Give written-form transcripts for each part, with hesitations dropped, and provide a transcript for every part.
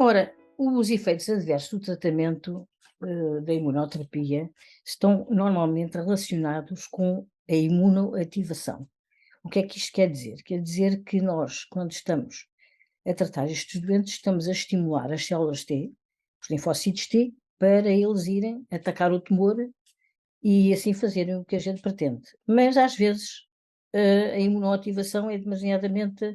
Ora, os efeitos adversos do tratamento, da imunoterapia estão normalmente relacionados com a imunoativação. O que é que isto quer dizer? Quer dizer que nós, quando estamos a tratar estes doentes, estamos a estimular as células T, os linfócitos T, para eles irem atacar o tumor e assim fazerem o que a gente pretende. Mas às vezes, a imunoativação é demasiadamente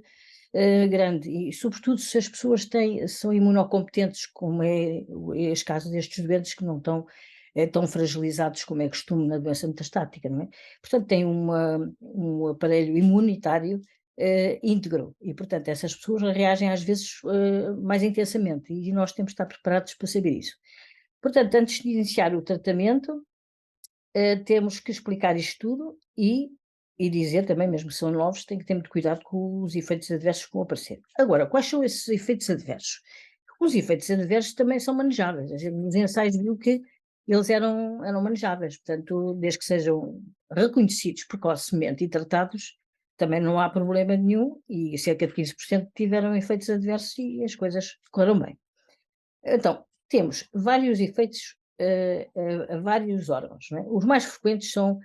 grande e sobretudo se as pessoas são imunocompetentes, como é este caso destes doentes que não estão tão fragilizados como é costume na doença metastática, não é? Portanto, têm um aparelho imunitário íntegro e, portanto, essas pessoas reagem às vezes mais intensamente e nós temos de estar preparados para saber isso. Portanto, antes de iniciar o tratamento, temos que explicar isto tudo e dizer também, mesmo que são novos, tem que ter muito cuidado com os efeitos adversos que vão aparecer. Agora, quais são esses efeitos adversos? Os efeitos adversos também são manejáveis. A gente nos ensaios viu que eles eram manejáveis, portanto, desde que sejam reconhecidos precocemente e tratados, também não há problema nenhum e cerca de 15% tiveram efeitos adversos e as coisas correram bem. Então, temos vários efeitos a vários órgãos, não é? Os mais frequentes são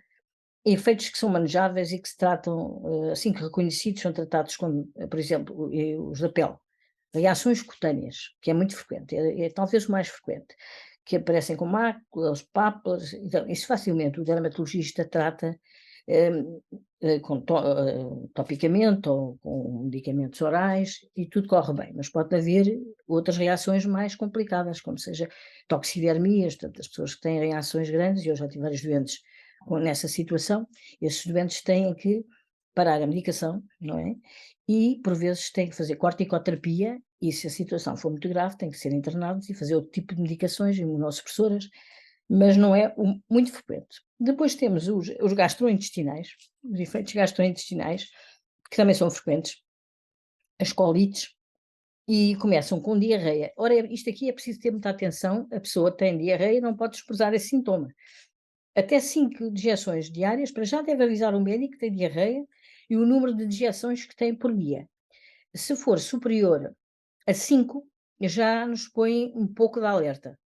efeitos que são manejáveis e que se tratam, assim que reconhecidos, são tratados como, por exemplo, os da pele. Reações cutâneas, que é muito frequente, é talvez o mais frequente, que aparecem com máculas, pápulas, então isso facilmente o dermatologista trata topicamente ou com medicamentos orais e tudo corre bem, mas pode haver outras reações mais complicadas, como seja toxidermias, portanto as pessoas que têm reações grandes, e eu já tive vários doentes nessa situação, esses doentes têm que parar a medicação, não é? E por vezes têm que fazer corticoterapia e se a situação for muito grave têm que ser internados e fazer outro tipo de medicações imunossupressoras, mas não é muito frequente. Depois temos os gastrointestinais, os efeitos gastrointestinais, que também são frequentes, as colites, e começam com diarreia. Ora, isto aqui é preciso ter muita atenção, a pessoa tem diarreia e não pode desprezar esse sintoma. Até 5 dejeções diárias, para já deve avisar o médico que tem diarreia e o número de dejeções que tem por dia. Se for superior a 5, já nos põe um pouco de alerta.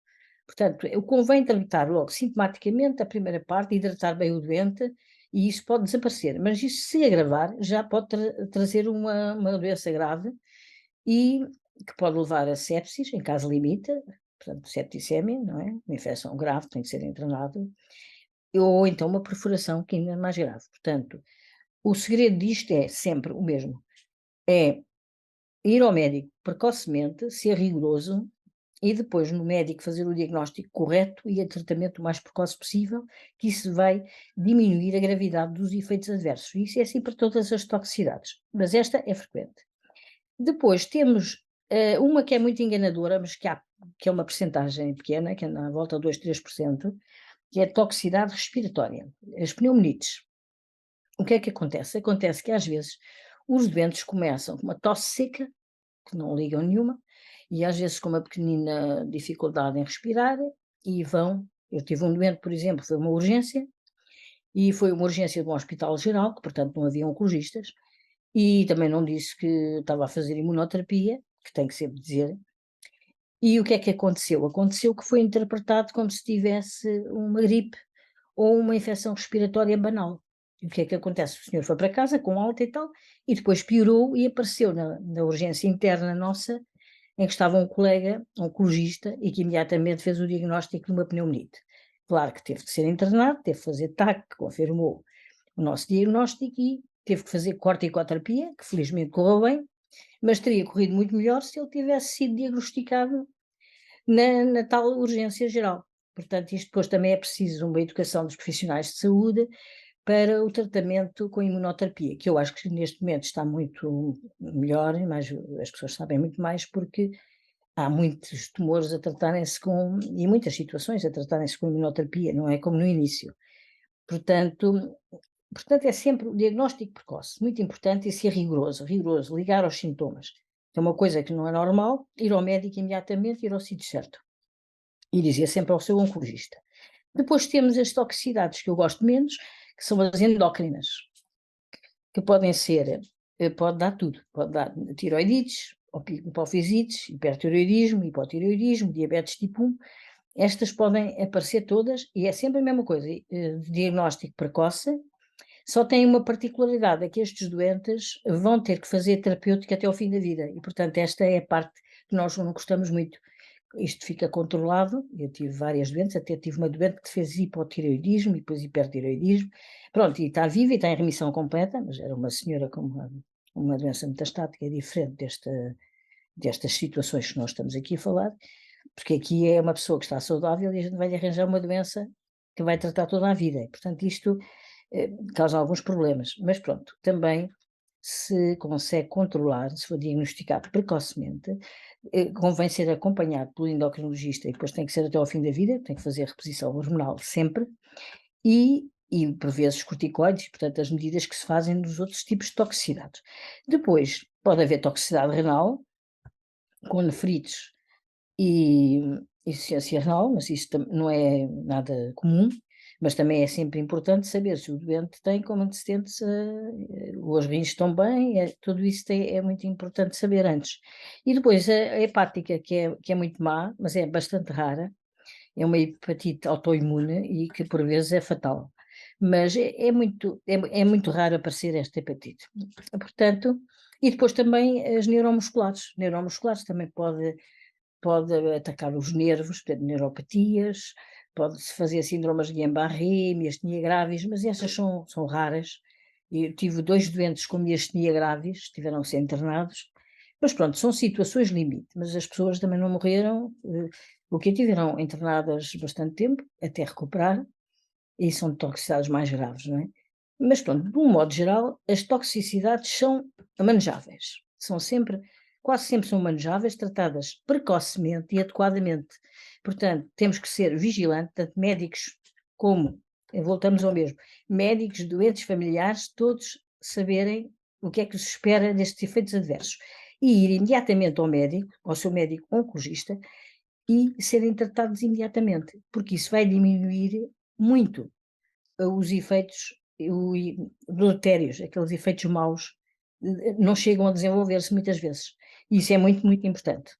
Portanto, convém tratar logo sintomaticamente a primeira parte, hidratar bem o doente, e isso pode desaparecer. Mas isso, se agravar, já pode trazer uma doença grave e que pode levar a sepsis, em caso limite, portanto, septicemia, não é? Uma infecção grave, tem que ser internado, ou então uma perfuração, que ainda é mais grave. Portanto, o segredo disto é sempre o mesmo, é ir ao médico precocemente, ser rigoroso e depois no médico fazer o diagnóstico correto e o tratamento o mais precoce possível, que isso vai diminuir a gravidade dos efeitos adversos. Isso é assim para todas as toxicidades, mas esta é frequente. Depois temos uma que é muito enganadora, mas que é uma percentagem pequena, que anda à volta de 2, 3%, que é a toxicidade respiratória, as pneumonites. O que é que acontece? Acontece que às vezes os doentes começam com uma tosse seca, que não ligam nenhuma, e às vezes com uma pequenina dificuldade em respirar, e vão. Eu tive um doente, por exemplo, foi uma urgência, e foi uma urgência de um hospital geral, que portanto não havia oncologistas, e também não disse que estava a fazer imunoterapia, que tem que sempre dizer. E o que é que aconteceu? Aconteceu que foi interpretado como se tivesse uma gripe ou uma infecção respiratória banal. E o que é que acontece? O senhor foi para casa com alta e tal, e depois piorou e apareceu na urgência interna nossa, em que estava um colega oncologista e que imediatamente fez o diagnóstico de uma pneumonite. Claro que teve de ser internado, teve de fazer TAC, que confirmou o nosso diagnóstico e teve que fazer corticoterapia, que felizmente correu bem, mas teria corrido muito melhor se ele tivesse sido diagnosticado na tal urgência geral. Portanto, isto depois também é preciso uma educação dos profissionais de saúde para o tratamento com imunoterapia, que eu acho que neste momento está muito melhor, mas as pessoas sabem muito mais porque há muitos tumores a tratarem-se e muitas situações a tratarem-se com imunoterapia, não é como no início. Portanto, é sempre o diagnóstico precoce, muito importante e ser rigoroso, ligar aos sintomas. É uma coisa que não é normal, ir ao médico imediatamente, ir ao sítio certo. E dizer sempre ao seu oncologista. Depois temos as toxicidades que eu gosto menos, que são as endócrinas, que podem ser, pode dar tudo, pode dar tiroidites, hipofisites, hipertireoidismo, hipotireoidismo, diabetes tipo 1, estas podem aparecer todas e é sempre a mesma coisa, diagnóstico precoce, só tem uma particularidade, é que estes doentes vão ter que fazer terapêutica até ao fim da vida e, portanto, esta é a parte que nós não gostamos muito. Isto fica controlado, eu tive várias doentes, até tive uma doente que fez hipotireoidismo e depois hipertireoidismo, pronto, e está viva e está em remissão completa, mas era uma senhora com uma doença metastática diferente destas situações que nós estamos aqui a falar, porque aqui é uma pessoa que está saudável e a gente vai lhe arranjar uma doença que vai tratar toda a vida, e, portanto isto causa alguns problemas, mas pronto, também se consegue controlar, se for diagnosticado precocemente, convém ser acompanhado pelo endocrinologista e depois tem que ser até ao fim da vida, tem que fazer reposição hormonal sempre, e por vezes corticoides, portanto as medidas que se fazem nos outros tipos de toxicidades. Depois pode haver toxicidade renal, com nefrites e insuficiência renal, mas isso não é nada comum, mas também é sempre importante saber se o doente tem como antecedentes, os rins estão bem, tudo isso é muito importante saber antes. E depois a hepática, que é muito má, mas é bastante rara, é uma hepatite autoimune e que por vezes é fatal. Mas é muito raro aparecer esta hepatite. Portanto, e depois também as neuromusculares também pode atacar os nervos, portanto, neuropatias, pode-se fazer síndromes de Guillain-Barré, miastenia gravis, mas essas são raras. Eu tive 2 doentes com miastenia gravis, tiveram que ser internados, mas pronto, são situações limite, mas as pessoas também não morreram, o que tiveram internadas bastante tempo, até recuperar, e são toxicidades mais graves, não é? Mas pronto, de um modo geral, as toxicidades são manejáveis, quase sempre são manejáveis, tratadas precocemente e adequadamente. Portanto, temos que ser vigilantes, tanto médicos como, voltamos ao mesmo, médicos, doentes, familiares, todos saberem o que é que se espera destes efeitos adversos. E ir imediatamente ao médico, ao seu médico oncologista, e serem tratados imediatamente, porque isso vai diminuir muito os efeitos deletérios, aqueles efeitos maus, não chegam a desenvolver-se muitas vezes. Isso é muito, muito importante.